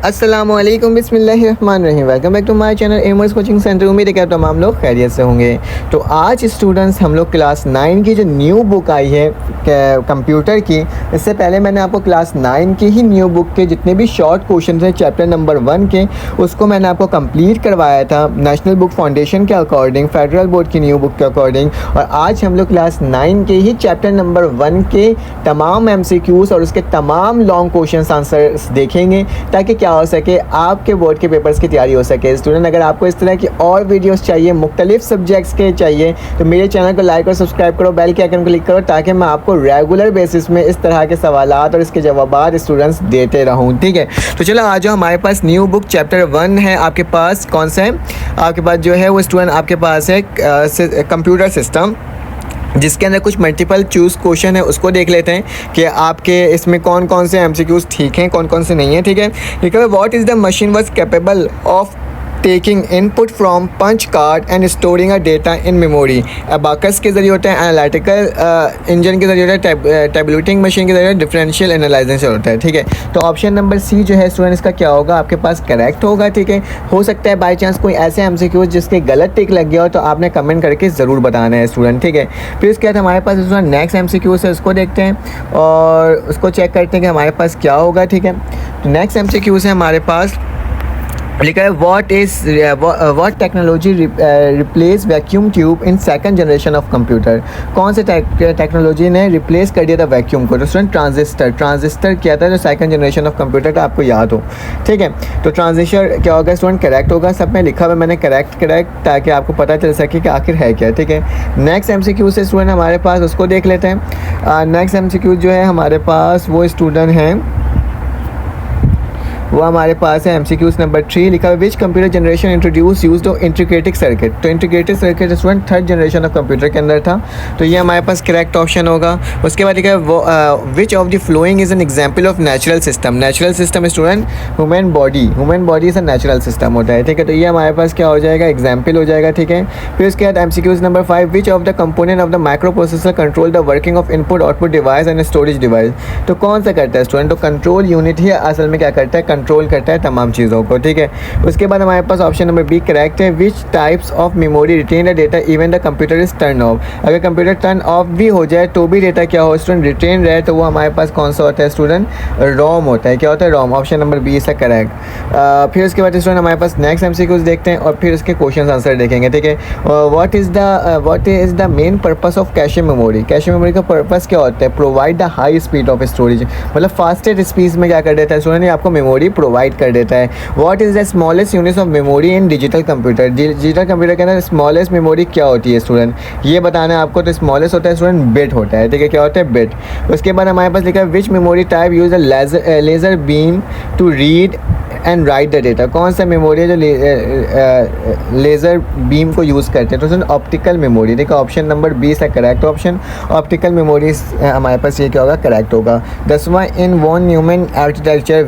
अस्सलामुअलैकुम बिस्मिल्लाहिर्रहमानिर्रहीम। Welcome back to my channel एमर्स कोचिंग सेंटर। उम्मीद है कि आप तमाम लोग खैरियत से होंगे। तो आज स्टूडेंट्स हम लोग क्लास 9 की जो न्यू बुक आई है कंप्यूटर की, इससे पहले मैंने आपको क्लास 9 की ही न्यू बुक के जितने भी शॉर्ट क्वेश्चन हैं चैप्टर नंबर 1 के, उसको मैंने आपको कंप्लीट करवाया था नेशनल बुक फाउंडेशन के अकॉर्डिंग, फेडरल बोर्ड की न्यू बुक के अकॉर्डिंग। और आज हम लोग क्लास 9 के ही चैप्टर नंबर 1 के तमाम MCQs और उसके तमाम लॉन्ग क्वेश्चन आंसर्स देखेंगे, ताकि क्या हो सके आपके बोर्ड के पेपर्स की तैयारी हो सके। स्टूडेंट, अगर आपको इस तरह की और वीडियोस चाहिए, मुख्तलिफ सब्जेक्ट्स के चाहिए, तो मेरे चैनल को लाइक और सब्सक्राइब करो, बेल के आइकन को क्लिक करो, ताकि मैं आपको रेगुलर बेसिस में इस तरह के सवालात और इसके जवाबात स्टूडेंट्स देते रहूँ। ठीक है, तो चलो आ जाओ। हमारे पास न्यू बुक चैप्टर 1 है आपके पास। कौन सा है आपके पास? जो है वो स्टूडेंट आपके पास है कंप्यूटर सिस्टम, जिसके अंदर कुछ मल्टीपल चूज़ क्वेश्चन है। उसको देख लेते हैं कि आपके इसमें कौन कौन से MCQs ठीक हैं, कौन कौन से नहीं हैं। ठीक है, लिखा है what is the machine was capable of taking input from punch card and storing a data in memory. Abacus के ज़रिए होता है, एनालिटिकल इंजन के ज़रिए होता है, टैबुलेटिंग मशीन के ज़रिए डिफरेंशियल एनालाइजेशन होता है। ठीक है, तो ऑप्शन नंबर सी जो है स्टूडेंट इसका क्या होगा आपके पास? करेक्ट होगा। ठीक है, हो सकता है बाई चांस कोई ऐसे MCQs जिसके गलत टिक लग गया हो, तो आपने कमेंट करके ज़रूर बताना है स्टूडेंट। ठीक है, फिर इसके बाद हमारे पास नेक्स्ट MCQs है, उसको देखते हैं और उसको चेक करते हैं कि हमारे पास क्या होगा। ठीक है, तो नेक्स्ट MCQs है हमारे पास, लिखा है what technology replace vacuum tube in second generation of computer. कौन से टेक्नोलॉजी ने रिप्लेस कर दिया था वैक्यूम को? तो स्टूडेंट ट्रांजिस्टर किया था जो सेकंड जनरेशन ऑफ कंप्यूटर का आपको याद हो। ठीक है, तो ट्रांजिस्टर क्या होगा स्टूडेंट? करेक्ट होगा। सब में लिखा हुआ मैंने करेक्ट, ताकि आपको पता चल सके कि आखिर है क्या। ठीक है, नेक्स्ट MCQ से स्टूडेंट हमारे पास, उसको देख लेते हैं। नेक्स्ट MCQ जो है हमारे पास वो स्टूडेंट हैं, वो हमारे पास है MCQs नंबर 3। लिखा है which computer generation introduce used integrated circuit. तो integrated circuit student third generation of computer के अंदर था, तो ये हमारे पास करेक्ट ऑप्शन होगा। उसके बाद लिखा है which of the following is an example of natural system. Natural system student human body is a natural system होता है। ठीक है, तो ये हमारे पास क्या हो जाएगा? एग्जाम्पल हो जाएगा। ठीक है, फिर उसके बाद MCQs number 5 which of the component of the micro processor control the working of input output device and storage device. तो कौन सा करता है स्टूडेंट? तो कंट्रोल यूनिट ही असल में क्या करता है? कंट्रोल करता है तमाम चीज़ों को। ठीक है, उसके बाद हमारे पास ऑप्शन नंबर बी करेक्ट है। Which types of memory retain the data even the computer is turn off. अगर कंप्यूटर टर्न ऑफ भी हो जाए तो भी डेटा क्या हो स्टूडेंट? रिटेन रहे, तो वो हमारे पास कौन सा होता है स्टूडेंट? रोम होता है। क्या होता है? रोम। ऑप्शन नंबर बी इसका करेक्ट। फिर उसके बाद स्टूडेंट हमारे पास नेक्स्ट MCQs देखते हैं और फिर उसके क्वेश्चन आंसर देखेंगे। ठीक है, what is the main purpose of cache memory. Cache memory का पर्पस क्या होता है? Provide the high speed of storage, मतलब फास्टेस्ट स्पीड में क्या कर देता है स्टूडेंट? आपको मेमोरी प्रोवाइड कर देता है। What is the smallest unit of memory in digital computer. Digital computer के अंदर स्मॉलेस्ट मेमोरी क्या होती है स्टूडेंट? ये बताना है आपको। तो स्मॉलेस्ट होता है स्टूडेंट बिट होता है। ठीक है, क्या होता है? बिट। उसके बाद हमारे पास लिखा है which memory type use laser beam to read and write the data. कौन सा मेमोरी है जो लेज़र बीम को यूज़ करते हैं? तो स्टूडेंट ऑप्टिकल मेमोरी। देखो ऑप्शन नंबर बी से करेक्ट ऑप्शन, ऑप्टिकल मेमोरी हमारे पास ये क्या होगा? करेक्ट होगा। 10वां in von Neumann architecture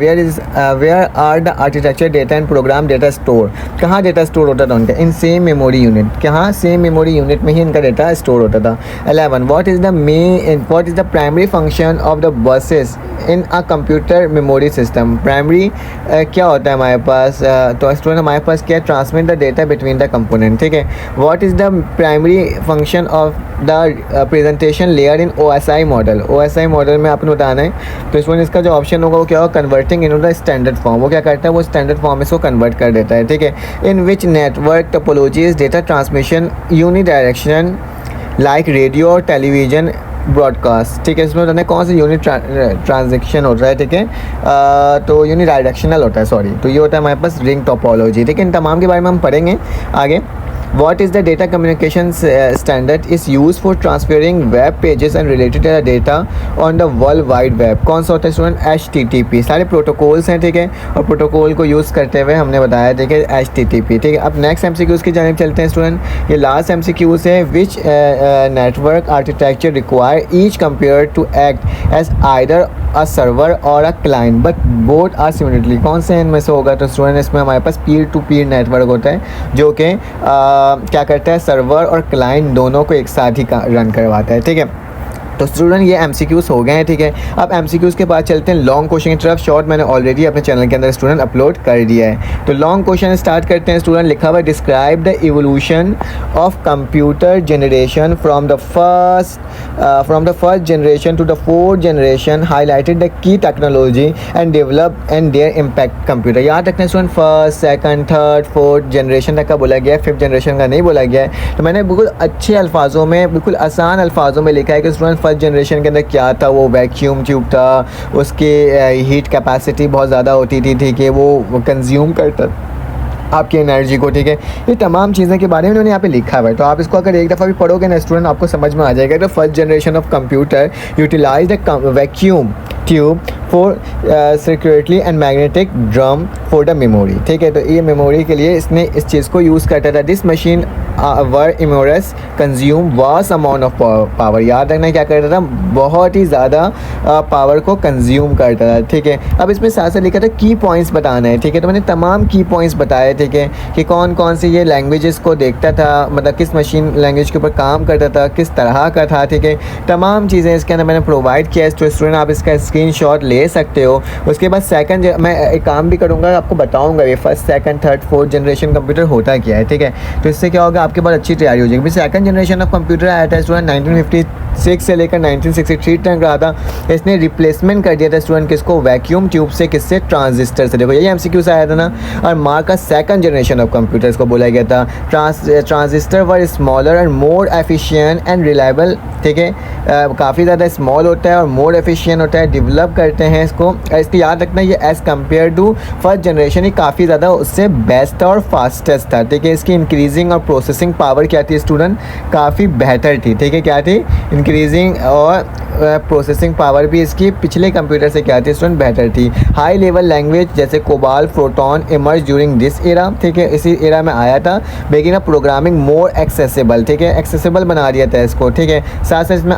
where are the architecture data and program data store. कहाँ डेटा स्टोर होता था उनका? In same memory unit. कहाँ? सेम मेमोरी यूनिट में ही इनका डेटा स्टोर होता था। 11 what is the primary function of the buses in a computer memory system. Primary क्या होता है हमारे पास? तो स्टूडेंट हमारे पास क्या? Transmit the data between the component. ठीक है, what is the primary function of the presentation layer in OSI model. OSI model में आपने बताना है, तो स्टूडेंट इसका जो ऑप्शन होगा वो क्या होगा? Converting in the standard form. वो क्या करता है? वो स्टैंडर्ड फॉर्म में इसको कन्वर्ट कर देता है। ठीक है, in which network topologies data transmission unidirection like radio और टेलीविजन ब्रॉडकास्ट। ठीक है, इसमें बताना है कौन सा यूनिट ट्रांजेक्शन होता है। ठीक है, तो यूनिट डायरेक्शनल होता है, सॉरी। तो ये होता है हमारे पास रिंग टोपोलॉजी। ठीक है, इन तमाम के बारे में हम पढ़ेंगे आगे। What is the data communications standard is used for transferring web pages and related data on the world wide web। कौन सा होता है स्टूडेंट? HTTP। सारे प्रोटोकॉल्स हैं। ठीक है, और प्रोटोकॉल को यूज़ करते हुए हमने बताया। ठीक है, HTTP। ठीक है, अब नेक्स्ट MCQs की जानिब चलते हैं स्टूडेंट। ये लास्ट MCQs है which network architecture require each computer to act as either a server और a client but both are similarly. कौन से इनमें से होगा? तो स्टूडेंट इसमें हमारे पास पीयर टू पीयर नेटवर्क होता है, जो कि क्या करता है? सर्वर और क्लाइंट दोनों को एक साथ ही रन करवाता है। ठीक है, तो स्टूडेंट ये MCQs हो गए हैं, ठीक है। अब MCQs के बाद चलते हैं लॉन्ग क्वेश्चन की तरफ। शॉर्ट मैंने ऑलरेडी अपने चैनल के अंदर स्टूडेंट अपलोड कर दिया है। तो लॉन्ग क्वेश्चन स्टार्ट करते हैं स्टूडेंट। लिखा हुआ है describe the evolution of computer generation from the first generation to the fourth generation, highlighted the key technology and develop and their impact computer. याद रखना student, first, second, third, fourth generation तक का बोला गया है, फिफ्थ जनरेशन का नहीं बोला गया है। तो मैंने बिल्कुल अच्छे अल्फाजों में, बिल्कुल आसान अल्फाजों में लिखा है कि स्टूडेंट फर्स्ट जनरेशन के अंदर क्या था। वो वैक्यूम ट्यूब था, उसकी हीट कैपेसिटी बहुत ज़्यादा होती थी, ठीक है, वो कंज्यूम करता आपकी एनर्जी को, ठीक है। ये तमाम चीज़ें के बारे में उन्होंने यहाँ पे लिखा हुआ है। तो आप इसको अगर एक दफ़ा भी पढ़ोगे ना स्टूडेंट, आपको समझ में आ जाएगा कि first generation of computer utilize the vacuum tube for circuitry and magnetic drum for the memory, ठीक है। तो ये मेमोरी के लिए इसने इस चीज़ को यूज़ करता था। This machine were enormous consume vast amount of power. याद रखना क्या करता था, बहुत ही ज़्यादा पावर को कंज्यूम करता था, ठीक है। अब इसमें साथ साथ लिखा था की पॉइंट्स बताना है, ठीक है। तो मैंने तमाम की पॉइंट्स बताए, ठीक है, कि कौन कौन सी ये लैंग्वेजेस को देखता था, मतलब किस मशीन लैंग्वेज के ऊपर काम करता था, किस तरह का था, ठीक है। तमाम चीज़ें इसके अंदर मैंने प्रोवाइड किया है। तो स्टूडेंट आप इसका स्क्रीनशॉट ले सकते हो। उसके बाद सेकंड मैं एक काम भी करूँगा, आपको बताऊँगा ये first, second, third, fourth generation computer होता क्या है, ठीक है। तो इससे क्या होगा, आपके पास अच्छी तैयारी हो जाएगी। सेकंड जनरेशन ऑफ कंप्यूटर आया था स्टूडेंट 1956 से लेकर 1963 तक रहा था। इसने रिप्लेसमेंट कर दिया था स्टूडेंट किसको, वैक्यूम ट्यूब से, किससे, ट्रांजिस्टर से। देखो यही MCQ से आया था ना। और मार्क का सेकंड जनरेशन ऑफ कंप्यूटर्स को बोला गया था। Transistor were smaller and more efficient and reliable, ठीक है। काफ़ी ज़्यादा स्मॉल होता है और मोर एफिशिएंट होता है, डेवलप करते हैं इसको। इसको याद रखना, ये as compare to first generation ही काफ़ी ज़्यादा उससे बेस्ट था और फास्टेस्ट था, ठीक है। इसकी इंक्रीजिंग और प्रोसेसिंग पावर क्या थी स्टूडेंट, काफ़ी बेहतर थी, ठीक है। क्या थी, इंक्रीजिंग और प्रोसेसिंग पावर भी इसकी पिछले कंप्यूटर से क्या थी स्टूडेंट, बेहतर थी। हाई लेवल लैंग्वेज जैसे COBOL, proton emerge during this era, ठीक है, इसी एरा में आया था। लेकिन प्रोग्रामिंग मोर एक्सेसिबल, ठीक है, एक्सेसिबल बना दिया था इसको, ठीक है। साथ साथ इसमें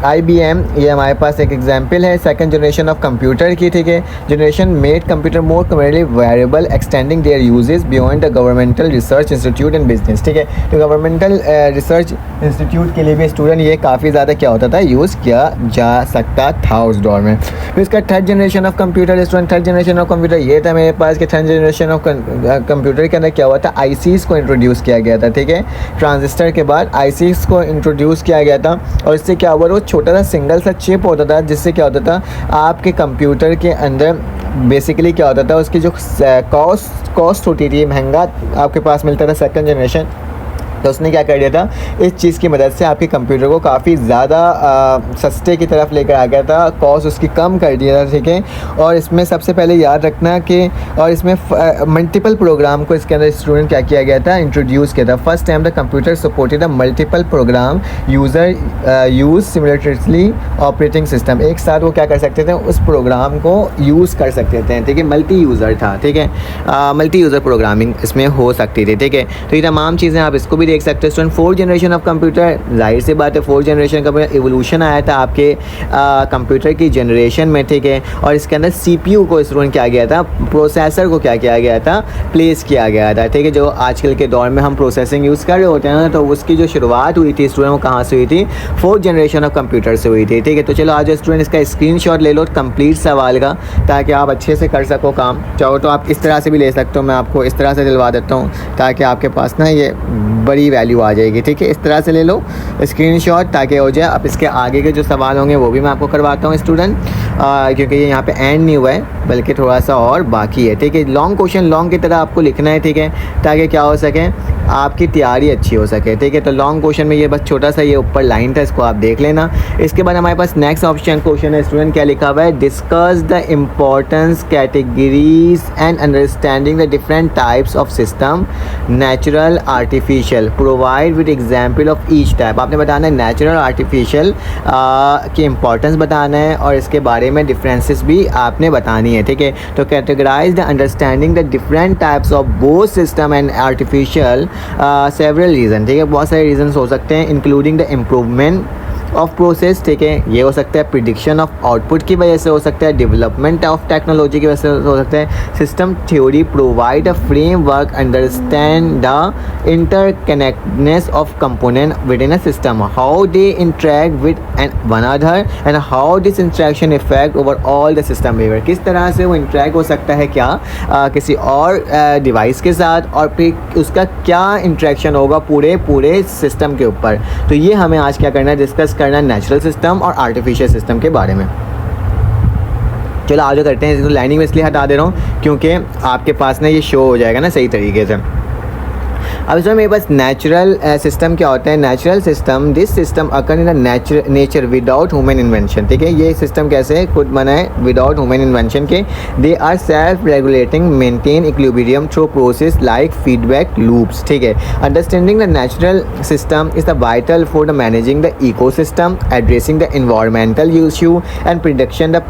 IBM, ये हमारे पास एक एग्जाम्पल है सेकंड जनरेशन ऑफ कंप्यूटर की, ठीक है। Generation made computer more commercially viable, extending their uses beyond the governmental research institute and business, ठीक है। तो गवर्नमेंटल रिसर्च इंस्टीट्यूट के लिए भी स्टूडेंट ये काफ़ी ज़्यादा क्या होता था, यूज़ किया जा सकता था उस दौर में। फिर इसका third generation of computer student, third generation of computer ये था मेरे पास कि थर्ड जनरेशन ऑफ कंप्यूटर के अंदर क्या हुआ था, ICs को इंट्रोड्यूस किया गया था, ठीक है। ट्रांजिस्टर के बाद ICs को इंट्रोड्यूस किया गया था। और इससे क्या हुआ, वो छोटा सा सिंगल सा चिप होता था, जिससे क्या होता था आपके कंप्यूटर के अंदर बेसिकली क्या होता था, उसकी जो कॉस्ट होती थी, महंगा आपके पास मिलता था सेकंड जनरेशन। तो उसने क्या कर दिया था, इस चीज़ की मदद से आपके कंप्यूटर को काफ़ी ज़्यादा सस्ते की तरफ लेकर आ गया था, कॉस्ट उसकी कम कर दिया था, ठीक है। और इसमें सबसे पहले याद रखना कि और इसमें मल्टीपल प्रोग्राम को इसके अंदर स्टूडेंट क्या किया गया था, इंट्रोड्यूस किया था। First time the computer supported the multiple program user use simultaneously operating system. एक साथ वो क्या कर सकते थे, उस प्रोग्राम को यूज़ कर सकते थे, ठीक है। मल्टी यूज़र था, ठीक है, मल्टी यूज़र प्रोग्रामिंग इसमें हो सकती थी, ठीक है। तो ये तमाम चीज़ें आप इसको भी देख सकते हो student. Fourth generation of computer, जाहिर सी बात है फोर्थ जनरेशन का इवोल्यूशन आया था आपके कंप्यूटर की जनरेशन में, ठीक है। और इसके अंदर CPU को स्टूडेंट किया गया था, प्रोसेसर को क्या किया गया था, प्लेस किया गया था, ठीक है। जो आजकल के दौर में हम प्रोसेसिंग यूज़ कर रहे होते हैं ना, तो उसकी जो शुरुआत हुई थी स्टूडेंट, वो कहाँ से हुई थी, फोर्थ जनरेशन ऑफ कंप्यूटर से हुई थी, ठीक है। तो चलो आज स्टूडेंट इसका स्क्रीनशॉट ले लो कंप्लीट सवाल का, ताकि आप अच्छे से कर सको काम। चाहो तो आप इस तरह से भी ले सकते हो, मैं आपको इस तरह से दिलवा देता हूँ ताकि आपके पास ना ये बड़ी वैल्यू आ जाएगी, ठीक है। इस तरह से ले लो स्क्रीनशॉट ताकि हो जाए। अब इसके आगे के जो सवाल होंगे वो भी मैं आपको करवाता हूँ स्टूडेंट, क्योंकि ये यहाँ पे एंड नहीं हुआ है बल्कि थोड़ा सा और बाकी है, ठीक है। लॉन्ग क्वेश्चन लॉन्ग की तरह आपको लिखना है, ठीक है, ताकि क्या हो सके, आपकी तैयारी अच्छी हो सके, ठीक है। तो लॉन्ग क्वेश्चन में ये बस छोटा सा ये ऊपर लाइन था, इसको आप देख लेना। इसके बाद हमारे पास नेक्स्ट ऑप्शन क्वेश्चन है स्टूडेंट, क्या लिखा हुआ है, discuss the importance categories and understanding the different types of system, natural, artificial, provide with example of each type. आपने बताना है नेचुरल, आर्टिफिशियल की इंपॉर्टेंस बताना है और इसके बारे में डिफरेंसेस भी आपने बतानी है, ठीक है। तो categorise the understanding the different types of both system and artificial several reason, ठीक है। बहुत सारे रीजंस हो सकते हैं, including the improvement of process, ठीक है, ये हो सकता है, प्रिडिक्शन ऑफ आउटपुट की वजह से हो सकता है, डेवलपमेंट ऑफ टेक्नोलॉजी की वजह से हो सकता है, system theory provide a framework understand the interconnectedness of component with in a system, how they interact with and one other and how this interaction effect over all the system behaviour, किस तरह से वो interact हो सकता है क्या किसी और डिवाइस के साथ, और फिर उसका क्या इंटरेक्शन होगा पूरे सिस्टम के ऊपर। तो ये हमें आज क्या करना है, डिस्कस करना है नेचुरल सिस्टम और आर्टिफिशियल सिस्टम के बारे में। चलो आगे करते हैं। इसको लाइनिंग में इसलिए हटा दे रहा हूँ क्योंकि आपके पास ना ये शो हो जाएगा ना सही तरीके से। अब इसमें मेरे पास नेचुरल सिस्टम क्या होता है। Natural system, this system occur in nature without human invention. ठीक है, ये सिस्टम कैसे खुद बना है विदाउट ह्यूमन इन्वेंशन के। They are self regulating, maintain equilibrium through process like feedback loops. ठीक है, understanding the natural system is the vital for the managing the ecosystem, addressing the environmental issue and prediction the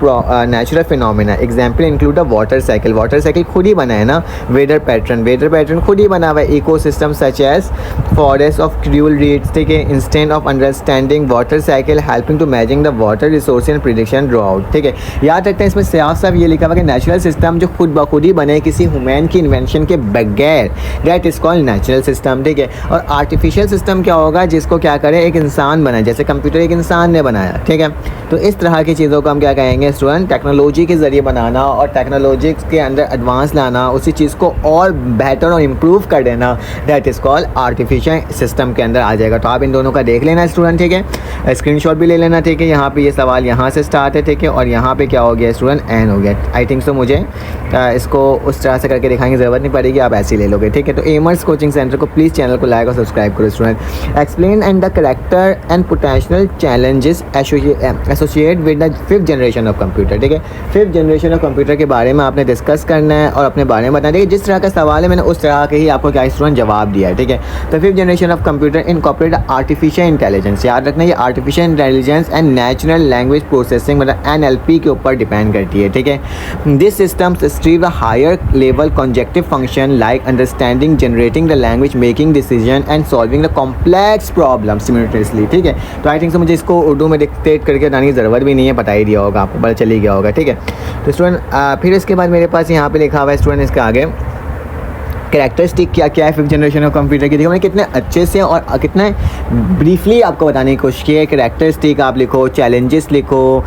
natural phenomena. Example include the water cycle, water cycle खुद ही बना है ना। Weather pattern खुद ही बना हुआ है। Ecosystem such as forest of coral reefs, ठीक है, instead of understanding water cycle helping to managing the water resource and prediction drought। ठीक है, याद रखते हैं इसमें साफ साफ ये लिखा हुआ कि नेचुरल सिस्टम जो खुद ब खुद ही बने किसी ह्यूमन की इन्वेंशन के बगैर, that is called natural system. ठीक है, और आर्टिफिशियल सिस्टम क्या होगा, जिसको क्या करे एक इंसान बनाए, जैसे कंप्यूटर एक इंसान ने बनाया। ठीक है, तो इस तरह की चीज़ों को हम क्या कहेंगे स्टूडेंट, टेक्नोलॉजी के ज़रिए बनाना और टेक्नोलॉजी के अंदर एडवांस लाना, उसी चीज़ को और बेहतर और इम्प्रूव कर देना, that is called artificial system के अंदर आ जाएगा। तो आप इन दोनों का देख लेना स्टूडेंट। ठीक है, स्क्रीनशॉट भी ले लेना। ठीक है, यहाँ पे ये सवाल यहाँ से स्टार्ट है। ठीक है, और यहाँ पे क्या हो गया स्टूडेंट, एन हो गया। आई थिंक सो मुझे इसको उस तरह से करके दिखाने की ज़रूरत नहीं पड़ेगी, आप ऐसे ही ले लोगे। ठीक है, तो एमर्स कोचिंग सेंटर को प्लीज़ चैनल को लाइक और सब्सक्राइब करो student. Explain and the character and potential challenges associate with the 5th generation of computer. ठीक है, 5th जनरेशन ऑफ कंप्यूटर के बारे में आपने डिस्कस करना है और अपने बारे में बताना है। जिस तरह का सवाल है मैंने उस तरह के ही आपको क्या स्टूडेंट जवाब दिया है। ठीक है, तो 5th generation of computer incorporate artificial intelligence. याद रखना ये artificial intelligence and natural language processing मतलब NLP के ऊपर डिपेंड करती है। ठीक है, this systems strive a higher level cognitive function like understanding, generating the language, making decision and solving the complex problem simultaneously. ठीक है, तो आई थिंक सो मुझे इसको उर्दू में डिक्टेट करके बताने की ज़रूरत भी नहीं है, बता ही दिया होगा आपको, पता चली गया होगा। ठीक है, तो स्टूडेंट फिर इसके बाद मेरे पास यहाँ पे लिखा हुआ है स्टूडेंट इसका आगे कैरेक्टरिस्टिक क्या क्या है 5th जनरेशन ऑफ कंप्यूटर की। देखो मैंने कितने अच्छे से और कितने ब्रीफली आपको बताने की कोशिश की है। कैरेक्टरिस्टिक आप लिखो, चैलेंजेस लिखो,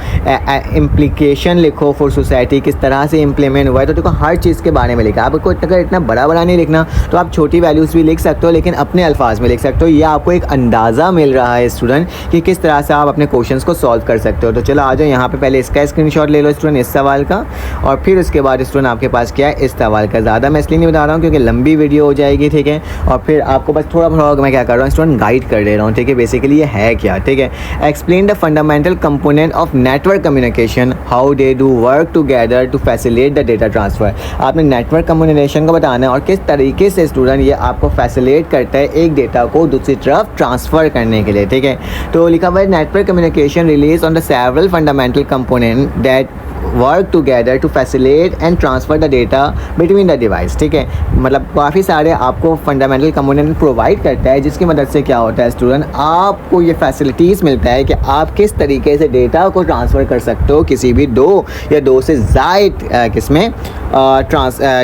इम्प्लीकेशन लिखो फॉर सोसाइटी, किस तरह से इम्प्लीमेंट हुआ है। तो देखो हर चीज़ के बारे में लिखा। आपको अगर इतना बड़ा नहीं लिखना तो आप छोटी वैल्यूज़ भी लिख सकते हो, लेकिन अपने अल्फाज में लिख सकते हो। ये आपको एक अंदाज़ा मिल रहा है स्टूडेंट कि किस तरह से आप अपने क्वेश्चंस को सॉल्व कर सकते हो। तो चलो आ जाओ, यहाँ पे पहले इसका स्क्रीनशॉट ले लो स्टूडेंट, इस सवाल का, और फिर उसके बाद स्टूडेंट आपके पास क्या है इस सवाल का। ज़्यादा मैं इसलिए नहीं बता रहा हूँ क्योंकि लंबी वीडियो हो जाएगी। ठीक है, और फिर आपको बस थोड़ा मैं क्या कर रहा हूँ स्टूडेंट गाइड कर दे रहा हूँ। ठीक है, बेसिकली ये है क्या। ठीक है, explain the fundamental component of network communication, how they do work together to facilitate the data transfer. आपने नेटवर्क कम्युनिकेशन को बताना है और किस तरीके से स्टूडेंट ये आपको फैसिलिटेट करता है एक डेटा को दूसरी तरफ ट्रांसफ़र करने के लिए। ठीक है, तो लिखा हुआ है network communication relies on the several fundamental component that work together to facilitate and transfer the data between the device. ठीक है, मतलब काफ़ी सारे आपको फंडामेंटल कंपोनेंट प्रोवाइड करता है, जिसकी मदद से क्या होता है स्टूडेंट, आपको ये फैसिलिटीज़ मिलता है कि आप किस तरीके से डेटा को ट्रांसफ़र कर सकते हो किसी भी दो या दो से ज़ायद किसमें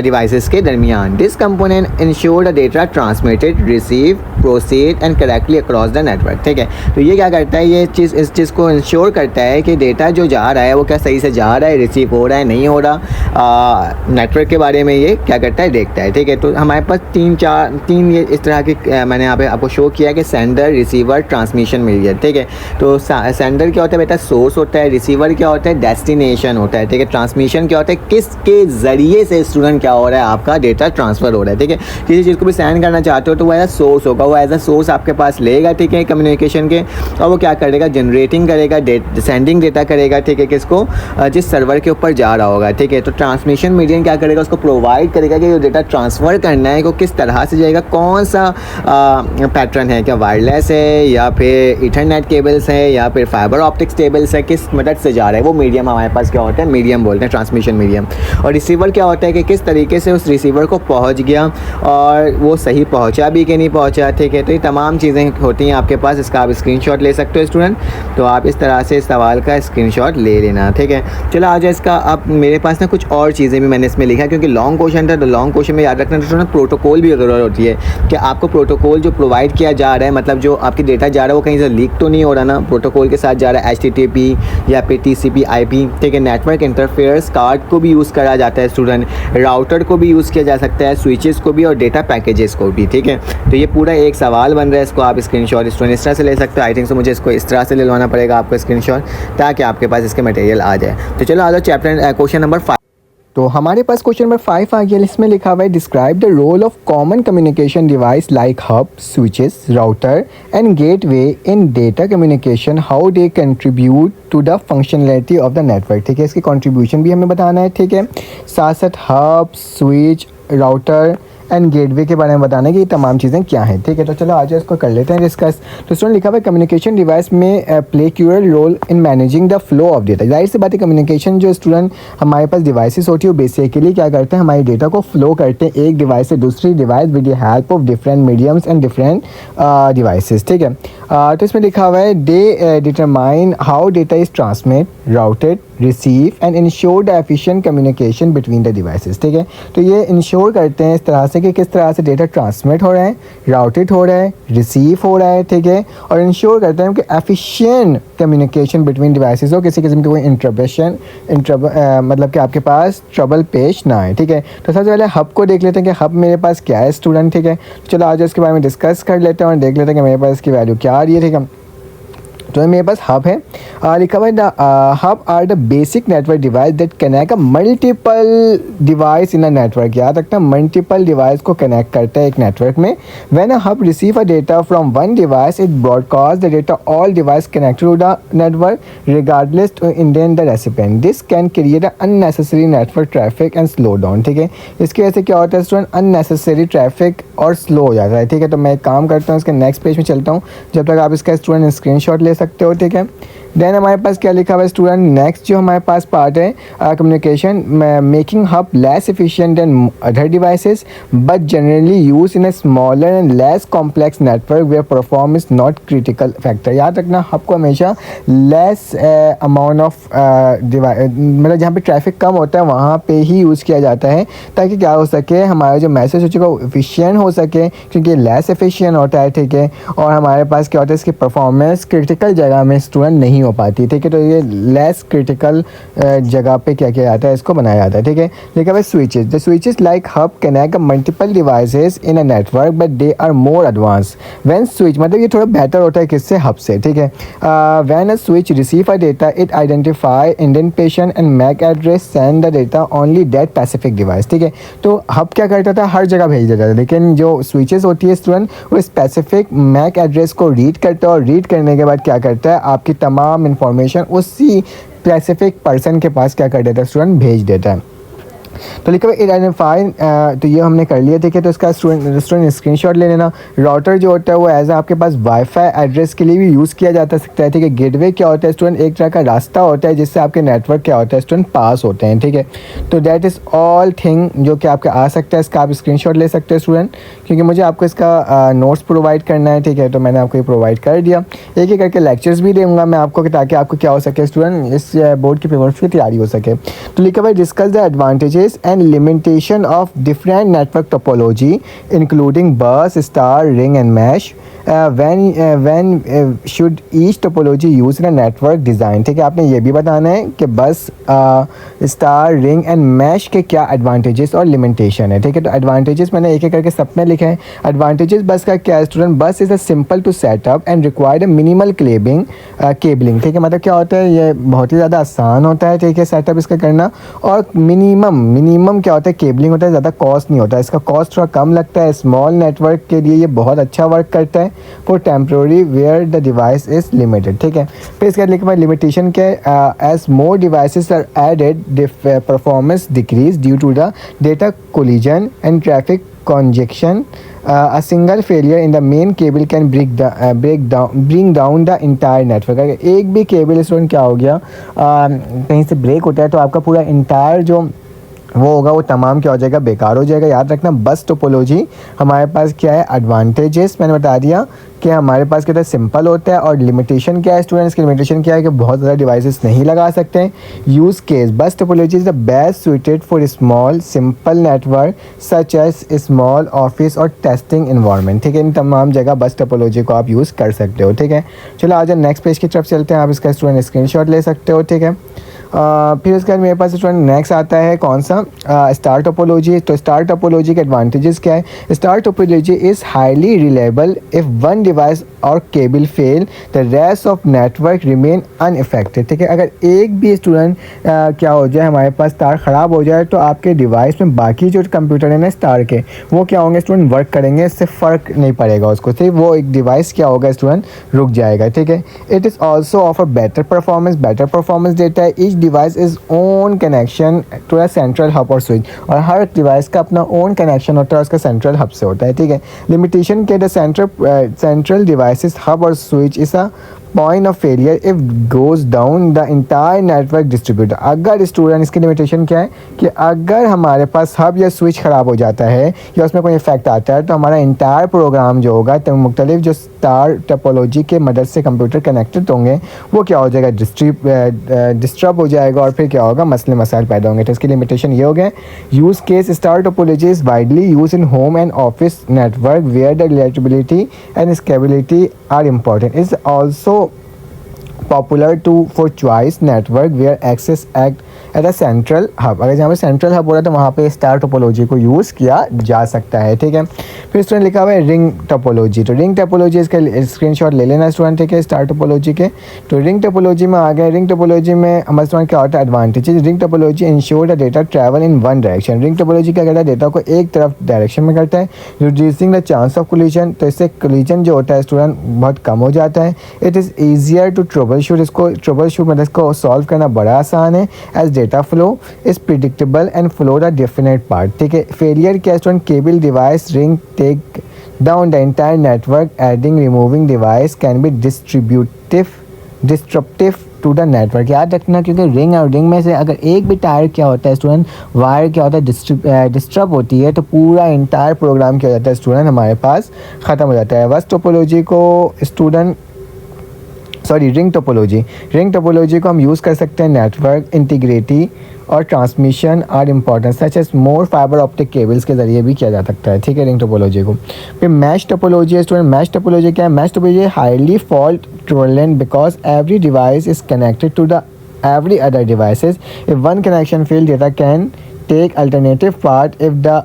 डिवाइसेस के दरमियान। This component ensure the data transmitted, receive, proceed and correctly across the network. ठीक है, तो ये क्या करता है, ये चीज़ इस चीज़ को इंश्योर करता है कि डेटा जो जा रहा है वो क्या सही से जा रहा है, रिसीव हो रहा है, नहीं हो रहा। नेटवर्क के बारे में ये क्या करता है, देखता है। ठीक है, तो हमारे पास तीन ये इस तरह के मैंने यहाँ पे आपको शो किया कि सेंडर, रिसीवर, ट्रांसमिशन मिल गया। ठीक है, तो सेंडर क्या होता है बेटा, सोर्स होता है। रिसीवर क्या होता है, डेस्टिनेशन होता है। ठीक है, ट्रांसमिशन क्या होता है, किसके ज़रिए से स्टूडेंट क्या हो रहा है, आपका डेटा ट्रांसफ़र हो रहा है। ठीक है, किसी चीज़ को भी सेंड करना चाहते हो तो वो एज अ सोर्स होगा, वो एज अ सोर्स आपके पास लेगा। ठीक है, कम्युनिकेशन के, और वो क्या करेगा, जनरेटिंग करेगा, सेंडिंग डेटा करेगा। ठीक है, किसको, जिस सर्वर के ऊपर जा रहा होगा। ठीक है, तो ट्रांसमिशन मीडियम क्या करेगा, उसको प्रोवाइड करेगा कि जो डेटा ट्रांसफ़र करना है वो किस तरह से जाएगा, कौन सा पैटर्न है, क्या वायरलेस है या फिर इथरनेट केबल्स है या फिर फाइबर ऑप्टिक्स केबल्स है, किस मदद से जा रहा है, वो मीडियम हमारे पास क्या होता है, मीडियम बोलते हैं, ट्रांसमिशन मीडियम। और रिसीवर नंबर क्या होता है कि किस तरीके से उस रिसीवर को पहुंच गया और वो सही पहुंचा भी कि नहीं पहुंचा, ठीक है। तो ये तमाम चीज़ें होती हैं आपके पास, इसका आप स्क्रीनशॉट ले सकते हो स्टूडेंट। तो आप इस तरह से इस सवाल का स्क्रीनशॉट ले लेना, ठीक है। चलो आ जाए इसका, अब मेरे पास ना कुछ और चीज़ें भी मैंने इसमें लिखा क्योंकि लॉन्ग क्वेश्चन था, तो लॉन्ग क्वेश्चन में याद रखना स्टूडेंट प्रोटोकॉल भी ज़रूरत होती है कि आपको प्रोटोकॉल जो प्रोवाइड किया जा रहा है, मतलब जो आपकी डेटा जा रहा है वो कहीं से लीक तो नहीं हो रहा ना, प्रोटोकॉल के साथ जा रहा है, HTTP या फिर TCP IP, ठीक है। नेटवर्क इंटरफेरेंस कार्ड को भी यूज़ करा जाता है स्टूडेंट, राउटर को भी यूज़ किया जा सकता है, स्विचेस को भी और डेटा पैकेजेस को भी, ठीक है। तो ये पूरा एक सवाल बन रहा है, इसको आप स्क्रीनशॉट स्टूडेंट इस तरह से ले सकते हो। आई थिंक सो मुझे इसको इस तरह से ले लेना पड़ेगा आपको स्क्रीनशॉट, ताकि आपके पास इसके मटेरियल आ जाए। तो चलो आ जाओ चैप्टर क्वेश्चन नंबर 5। तो हमारे पास क्वेश्चन नंबर 5 आ गया। इसमें लिखा हुआ है describe the role of common communication device like hub, switches, router and gateway in data communication, how they contribute to the functionality of the network, ठीक है। इसकी कंट्रीब्यूशन भी हमें बताना है, ठीक है। साथ साथ hub, switch, router and gateway के बारे में बताना है कि ये तमाम चीज़ें क्या हैं, ठीक है। तो चलो आज इसको कर लेते हैं डिस्कस। तो स्टूडेंट लिखा हुआ है कम्युनिकेशन डिवाइस में play crucial role in managing the flow of data. जाहिर सी बात है कम्युनिकेशन जो स्टूडेंट हमारे पास डिवाइसेस होती है वो बेसिकली क्या करते हैं, हमारे डेटा को फ्लो करते हैं एक डिवाइस से दूसरी device with the help of different mediums and different devices, ठीक है। तो इसमें लिखा हुआ है they determine how data is transmit, routed, receive and ensure the efficient communication between the devices, ठीक है। तो ये इंश्योर करते हैं इस तरह से कि किस तरह से डेटा ट्रांसमिट हो रहा है, राउटेड हो रहा है, रिसीव हो रहा है, ठीक है। और इंश्योर करते हैं कि एफिशिएंट कम्युनिकेशन बिटवीन डिवाइसेस हो, किसी किस्म की कोई मतलब कि आपके पास ट्रबल पेश ना आए, ठीक है। तो सबसे पहले हब को देख लेते हैं कि हब मेरे पास क्या है स्टूडेंट, ठीक है। चलो आज इसके बारे में डिस्कस कर लेते हैं और देख लेते हैं कि मेरे पास इसकी वैल्यू क्या आ रही है, ठीक है। तो मेरे पास हब है, लिखा हुआ है the hub are the basic network device that connect a multiple device in a network. याद रखना मल्टीपल डिवाइस को कनेक्ट करता है एक नेटवर्क में। When a hub receive a data from one device it broadcast the data all device connected to the network regardless to Indian the recipient. This can create a unnecessary network traffic and slow down, ठीक है। इसकी वजह से क्या होता है student, unnecessary traffic और slow हो जाता है, ठीक है। तो मैं एक काम करता हूँ, इसके नेक्स्ट पेज में चलता हूँ जब तक आप इसका स्टूडेंट स्क्रीनशॉट ले सकते हो, ठीक है। देन हमारे पास क्या लिखा हुआ है स्टूडेंट, नेक्स्ट जो हमारे पास पार्ट है communication making hub less efficient than other devices but generally use in a smaller and less complex network where perform is not critical factor. याद रखना हब को हमेशा लेस अमाउंट ऑफ मतलब जहाँ पे ट्रैफिक कम होता है वहाँ पे ही यूज़ किया जाता है, ताकि क्या हो सके हमारा जो मैसेज हो चुका वो एफिशिएंट हो सके, क्योंकि लेस एफिशिएंट होता है, ठीक है। और हमारे पास क्या होता है इसकी परफॉर्मेंस क्रिटिकल जगह में स्टूडेंट नहीं हो पाती, ठीक है। तो ये लेस क्रिटिकल जगह पे क्या किया जाता है, इसको बनाया जाता है, ठीक है। लिखा हुआ है switches, the switches like hub connect multiple devices in a network but they are more advance when switch, मतलब ये थोड़ा बेहतर होता है किससे, हब से, ठीक है। When a switch receive a data it identify indentation and MAC address send the data only that specific device, ठीक है। तो हब क्या करता था, हर जगह भेज देता था, लेकिन जो स्विचेस होती है स्टूडेंट वो स्पेसिफिक मैक एड्रेस को रीड करता है और रीड करने के बाद क्या करता है आपकी तमाम इंफॉर्मेशन उसी स्पेसिफिक पर्सन के पास क्या कर देता है स्टूडेंट, भेज देता है। तो लिखा हुआ आइडेंटिफाई, तो ये हमने कर लिया, ठीक है। तो इसका स्टूडेंट स्क्रीनशॉट ले लेना। राउटर जो होता है वो एज आपके पास वाईफाई एड्रेस के लिए भी यूज़ किया जाता सकता है, ठीक है। गेटवे क्या होता है स्टूडेंट, एक तरह का रास्ता होता है जिससे आपके नेटवर्क क्या होता है स्टूडेंट, पास होते हैं, ठीक है। तो दैट इज़ ऑल थिंग जो कि आपका आ सकता है, इसका आप स्क्रीनशॉट ले सकते हो स्टूडेंट, क्योंकि मुझे आपको इसका नोट्स प्रोवाइड करना है, ठीक है। तो मैंने आपको ये प्रोवाइड कर दिया, एक एक करके लेक्चर्स भी दूंगा मैं आपको ताकि आपको क्या हो सके स्टूडेंट, इस बोर्ड की पेपर्स की तैयारी हो सके। तो लिखा हुआ है discuss the advantages and limitation of different network topology including bus, star, ring and mesh. when should each topology use in a network design, ठीक है। आपने ये भी बताना है कि बस स्टार, रिंग एंड मैश के क्या एडवांटेजेस और लिमिटेशन है, ठीक है। तो एडवांटेजेस मैंने एक एक करके सब में लिखे हैं। एडवांटेजेस बस का क्या है student, bus is a simple to setup and required a minimal cabling, ठीक है। मतलब क्या होता है ये बहुत ही ज़्यादा आसान होता है, ठीक है, सेटअप इसका करना। और मिनिमम क्या होता है, केबलिंग होता है, ज़्यादा कॉस्ट नहीं होता है, इसका कॉस्ट थोड़ा कम लगता है। स्मॉल नेटवर्क के लिए ये बहुत अच्छा वर्क करता है for temporary where the device is limited, ठीक है। फिर इसके लिखा है लिमिटेशन के as more devices are added performance decrease due to the data collision and traffic congestion. A single failure in the main cable can bring down the entire network. अगर एक भी केबल स्टूडेंट क्या हो गया कहीं से break होता है तो आपका पूरा इंटायर जो वो होगा, वो तमाम क्या हो जाएगा, बेकार हो जाएगा। याद रखना बस टोपोलॉजी हमारे पास क्या है, एडवांटेजेस मैंने बता दिया कि हमारे पास क्या होता है, सिंपल होता है। और लिमिटेशन क्या है स्टूडेंट्स की, लिमिटेशन क्या है कि बहुत ज़्यादा डिवाइसेस नहीं लगा सकते हैं। Use case, bus topology is the best suited for small simple network such as small office और टेस्टिंग इन्वायरमेंट। ठीक है, इन तमाम जगह बस टोपोलॉजी को आप यूज़ कर सकते हो। ठीक है, चलो आज नेक्स्ट पेज की तरफ चलते हैं। आप इसका स्टूडेंट स्क्रीनशॉट ले सकते हो। ठीक है, फिर उसके बाद मेरे पास स्टूडेंट नेक्स्ट आता है कौन सा, स्टार टोपोलॉजी। तो स्टार टोपोलॉजी के एडवांटेजेस क्या है, star topology is highly reliable if one device और cable fail the rest of network remain unaffected. ठीक है, अगर एक भी स्टूडेंट क्या हो जाए, हमारे पास तार ख़राब हो जाए तो आपके डिवाइस में बाकी जो कंप्यूटर है ना स्टार के, वो क्या होंगे स्टूडेंट, वर्क करेंगे, इससे फ़र्क नहीं पड़ेगा उसको। ठीक, वो एक डिवाइस क्या होगा स्टूडेंट, रुक जाएगा। ठीक है, it is also offer better performance देता है। Each device is own connection to a central hub और स्विच, और हर डिवाइस का अपना ओन कनेक्शन होता है, उसका सेंट्रल हब से होता है। ठीक है, लिमिटेशन के द सेंट्रल डिवाइसेस हब और switch is a point of failure if goes down the entire network distributor. अगर स्टूडेंट, इसकी लिमिटेशन क्या है कि अगर हमारे पास हब या स्विच ख़राब हो जाता है या उसमें कोई इफेक्ट आता है तो हमारा इंटायर प्रोग्राम जो होगा, तो मुख्तलिफ जो स्टार टोपोलॉजी के मदद से कंप्यूटर कनेक्टेड होंगे वो क्या हो जाएगा, डिस्टर्ब हो जाएगा, और फिर क्या होगा, मसले मसाइल पैदा होंगे। तो इसकी लिमिटेशन ये हो गया। Use case, star topology is widely use in home and office network where the reliability and stability are important. Is also popular to for choice network where access act at a central hub. अगर जहाँ पे central hub हो रहा है तो वहाँ पे star topology को यूज़ किया जा सकता है। ठीक है, फिर स्टूडेंट लिखा हुआ है रिंग टोपोलॉजी। तो रिंग टोपोलॉजी इसका स्क्रीनशॉट ले लेना स्टूडेंट। ठीक है, स्टार टोपोलॉजी के। तो रिंग टोपोलॉजी में आ गए। रिंग टोपोलॉजी में हमारे स्टूडेंट क्या होता है, advantages. Ring topology ensure the data travel in one direction. Ring topology क्या करता है, डेटा को एक तरफ डायरेक्शन में करता है, reducing the chance of collision. तो इससे कोलिजन जो होता है स्टूडेंट बहुत कम हो जाता है। It is easier to troubleshoot. इसको ट्रबल शूट मतलब इसको सॉल्व करना बड़ा आसान है। As data flow is predictable and flow the definite part. ठीक है, फेलियर क्या student, cable device ring take down the entire network, adding removing device can be disruptive to the network. याद रखना, क्योंकि रिंग और रिंग में से अगर एक भी टायर क्या होता है स्टूडेंट, वायर क्या होता है, डिस्टर्ब होती है, तो पूरा इंटायर प्रोग्राम क्या हो जाता है स्टूडेंट, हमारे पास ख़त्म हो जाता है। बस टोपोलॉजी को स्टूडेंट रिंग टोपोलॉजी को हम यूज़ कर सकते हैं नेटवर्क इंटीग्रिटी और transmission are important such as more fibre optic cables के ज़रिए भी किया जा सकता है। ठीक है, रिंग टोपोलॉजी को। फिर मैश टोपोलॉजी है स्टूडेंट। मैश टोपोलॉजी क्या है, mesh topology highly fault tolerant because every device is connected to the every other devices. If one connection fail, data can take alternative path if the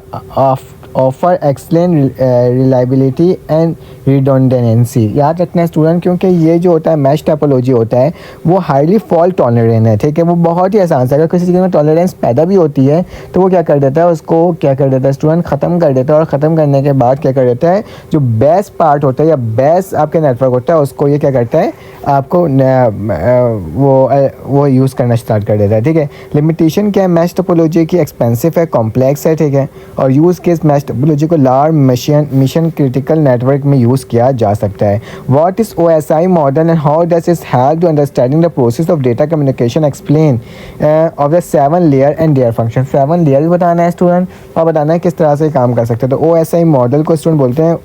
offer excellent reliability and redundancy. याद रखना है student, क्योंकि ये जो होता है mesh topology होता है वो हाईली फॉल्ट टॉलरेंट है। ठीक है, वो बहुत ही आसान से, अगर किसी चीज़ में टॉलरेंस पैदा भी होती है तो वो क्या कर देता है, उसको क्या कर देता है स्टूडेंट, ख़त्म कर देता है। और ख़त्म करने के बाद क्या कर देता है, जो बेस्ट पार्ट होता है या बेस्ट आपके नेटवर्क होता है उसको ये क्या करता है, आपको वो यूज़ करना स्टार्ट कर देता है। ठीक है, लिमिटेशन क्या है मैश टोपोलॉजी की, एक्सपेंसिव है, कॉम्प्लेक्स है। ठीक है, और यूज़ केस मैश टोपोलॉजी को लार्ज मिशन क्रिटिकल नेटवर्क में यूज़ किया जा सकता है। What is OSI model and how does it help to understanding the process of data communication, explain of the 7 layer and their function. 7 layer बताना है student और बताना है किस तरह से काम कर सकते हैं। तो OSI मॉडल को स्टूडेंट बोलते हैं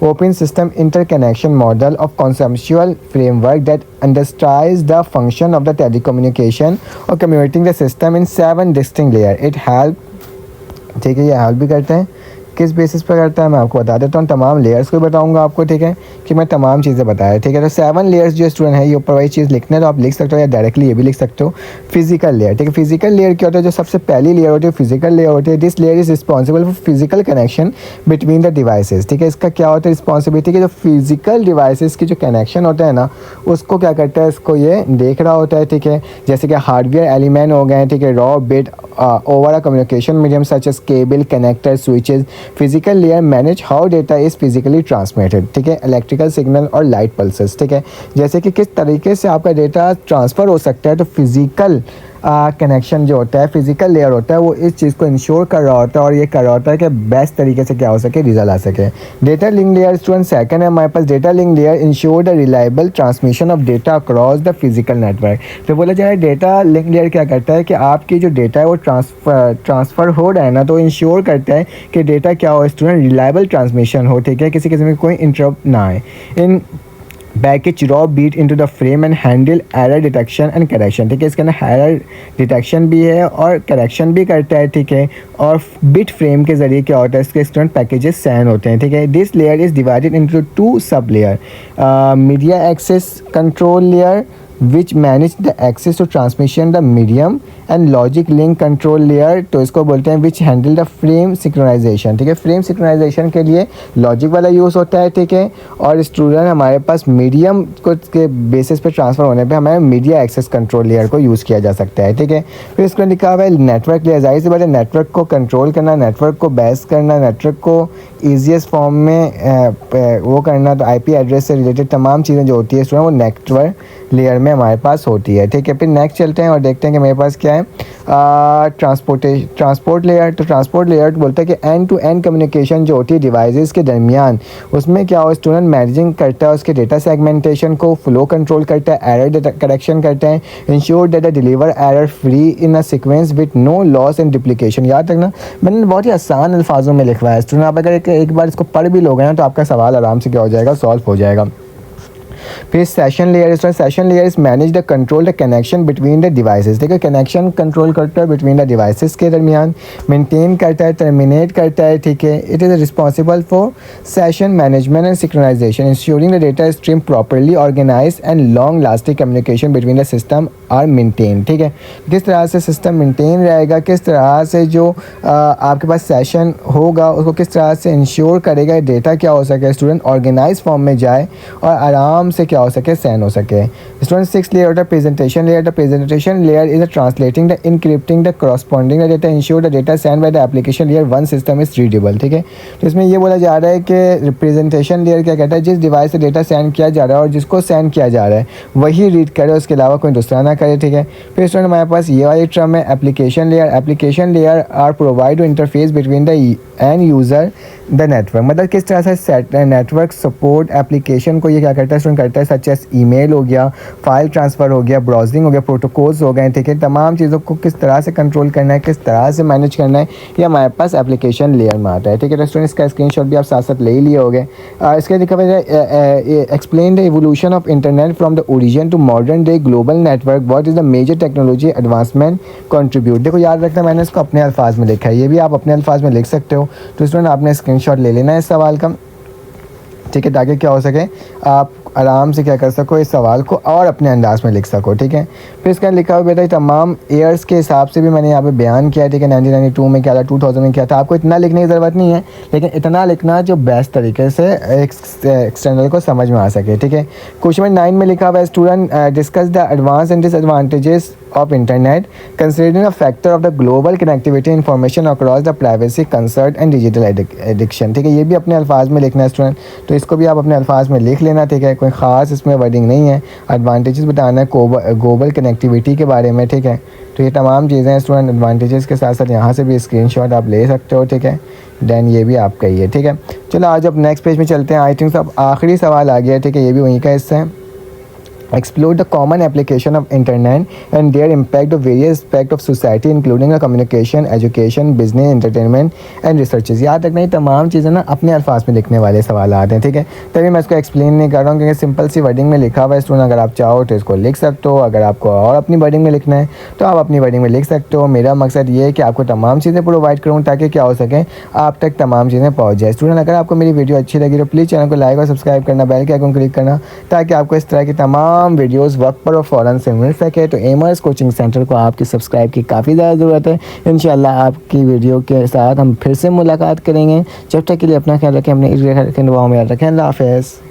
open system interconnection model of conceptual framework that understands the function of the telecommunication और communicating the system in 7 distinct layer. It help, ठीक है, ये हेल्प भी करते हैं। किस बेसिस पर करता है मैं आपको बता देता हूँ, तमाम लेयर्स को बताऊंगा आपको। ठीक है, कि मैं तमाम चीज़ें बताया। ठीक है, तो 7 लेयर्स जो स्टूडेंट है, ये ऊपर वही चीज़ लिखना है तो आप लिख सकते हो या डायरेक्टली ये भी लिख सकते हो। फिजिकल लेयर, ठीक है, फिजिकल लेयर क्या होता है, जो सबसे पहली लेयर होती है फिजिकल लेयर होती है। This layer is responsible for physical connection between the devices. ठीक है, इसका क्या होता है रिस्पॉन्सिबिलिटी कि जो फिजिकल डिवाइसेस की जो कनेक्शन होता है ना, उसको क्या करता है, इसको ये देख रहा होता है। ठीक है, जैसे कि हार्डवेयर एलिमेंट हो गए, ठीक है, raw bit over a communication medium such as cable, connector, switches. Physical layer manage how data is physically transmitted. ठीक है, इलेक्ट्रिकल सिग्नल और लाइट पल्सेस। ठीक है, जैसे कि किस तरीके से आपका डेटा ट्रांसफ़र हो सकता है, तो फिजिकल कनेक्शन जो होता है, फिजिकल लेयर होता है, वो इस चीज़ को इंश्योर कर रहा होता है और ये कर रहा होता है कि बेस्ट तरीके से क्या हो सके, रिजल्ट आ सके। Data link layer student second है हमारे पास। Data link layer ensure the reliable transmission of data across the physical network. तो बोला जाए डेटा लिंक लेयर क्या करता है कि आपकी जो डेटा है वो ट्रांसफ़र हो रहा है ना, तो इंश्योर करता है कि डेटा क्या हो स्टूडेंट, रिलायबल ट्रांसमिशन हो, ठीक है, किसी किस्म में कोई इंटरप्ट ना आए। In package raw bit into the frame and handle error detection and correction, ठीक है, इसके अंदर एरर डिटेक्शन भी है और करेक्शन भी करता है, ठीक है। और बिट फ्रेम के ज़रिए क्या होता है, इसके स्टूडेंट पैकेजेस साइन होते हैं, ठीक है। This layer is divided into 2 sub layer, media access control layer which manage the access to transmission the medium and logic link control layer, तो इसको बोलते हैं which handle the frame synchronisation, ठीक है। फ्रेम सिंक्रोनाइजेशन के लिए logic वाला use होता है, ठीक है। और स्टूडेंट हमारे पास मीडियम को के बेसिस पे ट्रांसफ़र होने पे हमारे मीडिया एक्सेस कंट्रोल लेयर को यूज़ किया जा सकता है, ठीक है। फिर इसको लिखा हुआ है नेटवर्क लेयर। जाहिर सी बात है नेटवर्क को कंट्रोल करना, नेटवर्क को बेस करना, नेटवर्क को ईजीएस्ट फॉर्म में वो करना, तो आईपी एड्रेस से रिलेटेड तमाम चीज़ें जो होती है स्टूडेंट वो नेटवर्क लेयर में हमारे पास होती है, ठीक है। फिर नेक्स्ट चलते हैं और देखते हैं कि मेरे पास क्या है, ट्रांसपोर्ट लेयर। तो ट्रांसपोर्ट लेयर बोलता है कि एंड टू एंड कम्युनिकेशन जो होती है डिवाइसेस के दरमियान, उसमें क्या हो स्टूडेंट मैनेजिंग करता है उसके डेटा सेगमेंटेशन को, फ्लो कंट्रोल करता है, एरर करेक्शन करता है, ensure that the deliver error free in a sequence with no loss and duplication. याद रखना मैंने बहुत ही आसान अल्फाजों में लिखवाया है स्टूडेंट, आप अगर एक बार इसको पढ़ भी लोगे ना तो आपका सवाल आराम से क्या हो जाएगा, सॉल्व हो जाएगा। फिर session layer, session layer is manage the control the connection between the devices, ठीक है, कनेक्शन कंट्रोल करता है बिटवीन द डिवाइसेस के दरमियान, मेंटेन करता है, टर्मिनेट करता है, ठीक है। It is responsible for session management and synchronisation, ensuring the data stream properly organise and long lasting communication between the system are maintain, ठीक है। किस तरह से सिस्टम मेंटेन रहेगा, किस तरह से जो आपके पास सेशन होगा उसको किस तरह से इंश्योर करेगा डेटा क्या हो सके स्टूडेंट ऑर्गेनाइज फॉर्म में जाए और आराम से क्या हो सके, सहन हो सके। स्टूडेंट 6 लेयर होता है presentation layer. The presentation layer is translating the encrypting the corresponding the data ensure the data send by the application layer one system is readable, ठीक है। तो इसमें ये बोला जा रहा है कि रिप्रेजेंटेशन लेयर क्या कहता है, जिस डिवाइस से डेटा सेंड किया जा रहा है और जिसको सेंड किया जा रहा है वही रीड करे, उसके अलावा कोई दूसरा ना करे, ठीक है। फिर स्टूडेंट हमारे पास ये वाली टर्म है application layer. Application layer are provide to interface between the end user the network, मतलब किस तरह से नेटवर्क सपोर्ट एप्लीकेशन को ये क्या करता है स्टूडेंट करता है, सच एस ईमेल हो गया, फाइल ट्रांसफ़र हो गया, ब्राउजिंग हो गया, प्रोटोकॉल्स हो गए, ठीक है। तमाम चीज़ों को किस तरह से कंट्रोल करना है, किस तरह से मैनेज करना है, ये हमारे पास एप्लीकेशन लेयर में आता है, ठीक है। तो स्टूडेंट इसका स्क्रीनशॉट भी आप साथ साथ ले ही लिए होगे। इसके लिखा हुआ है explain the evolution of internet from the origin to modern day global network, what is the major technology advancement contribute. देखो याद रखना मैंने इसको अपने अल्फाज में लिखा है, ये भी आप अपने अल्फाज में लिख सकते हो। तो स्टूडेंट आपने स्क्रीनशॉट ले लेना है इस सवाल का, ठीक है, ताकि क्या हो सके आप आराम से क्या कर सको इस सवाल को और अपने अंदाज में लिख सको, ठीक है। फिर इसका लिखा हुआ बेटा तमाम ईयर्स के हिसाब से भी मैंने यहाँ पे बयान किया है, ठीक है। 1992 में क्या था, 2000 में क्या था, आपको इतना लिखने की ज़रूरत नहीं है, लेकिन इतना लिखना जो बेस्ट तरीके से एक्सटर्नल को समझ में आ सके, ठीक है। क्वेश्चन 9 में लिखा हुआ है student discuss the advance and disadvantages of internet considering the factor of the global connectivity information across the privacy concern and digital addiction, ठीक है। ये भी अपने अल्फाज में लिखना है स्टूडेंट, तो इसको भी आप अपने अल्फाज में लिख लेना, ठीक है। कोई ख़ास इसमें वर्डिंग नहीं है, एडवांटेजेस बताना है ग्लोबल कनेक्टिविटी के बारे में, ठीक है। तो ये तमाम चीज़ें स्टूडेंट एडवांटेजेस के साथ साथ यहाँ से भी स्क्रीनशॉट आप ले सकते हो, ठीक है। देन ये भी आपका ही है, ठीक है। चलो आज अब नेक्स्ट पेज में चलते हैं। आई थिंक अब आखिरी सवाल आ गया है, ठीक है, ये भी वहीं का हिस्सा है। Explore the common application of internet and their impact of various aspects of society including communication, education, business, entertainment and researches। याद रखना ये तमाम चीज़ें ना अपने अल्फाज में लिखने वाले सवाल आते हैं, ठीक है। तभी मैं इसको एक्सप्लेन नहीं कर रहा हूँ क्योंकि सिंपल सी वर्डिंग में लिखा हुआ है स्टूडेंट, अगर आप चाहो तो इसको लिख सकते हो, अगर आपको और अपनी वर्डिंग में लिखना है तो आप अपनी वर्डिंग में लिख सकते हो। मेरा मकसद ये है कि आपको तमाम चीज़ें प्रोवाइड करूँ ताकि क्या हो सके आप तक तमाम चीज़ें पहुँच जाए। स्टूडेंट अगर आपको मेरी वीडियो अच्छी लगी तो प्लीज़ चैनल को लाइक और सब्सक्राइब करना, बेल के आइकन क्लिक करना ताकि आपको इस तरह की तमाम वीडियोज़ वक्त पर और फ़ौरन से मिल सके। तो एमर्स कोचिंग सेंटर को आपकी सब्सक्राइब की काफ़ी ज़्यादा ज़रूरत है। इंशाल्लाह आपकी वीडियो के साथ हम फिर से मुलाकात करेंगे। जब तक के लिए अपना ख्याल रखें, अपने दुआओं में याद रखें। अल्लाह हाफ़िज़।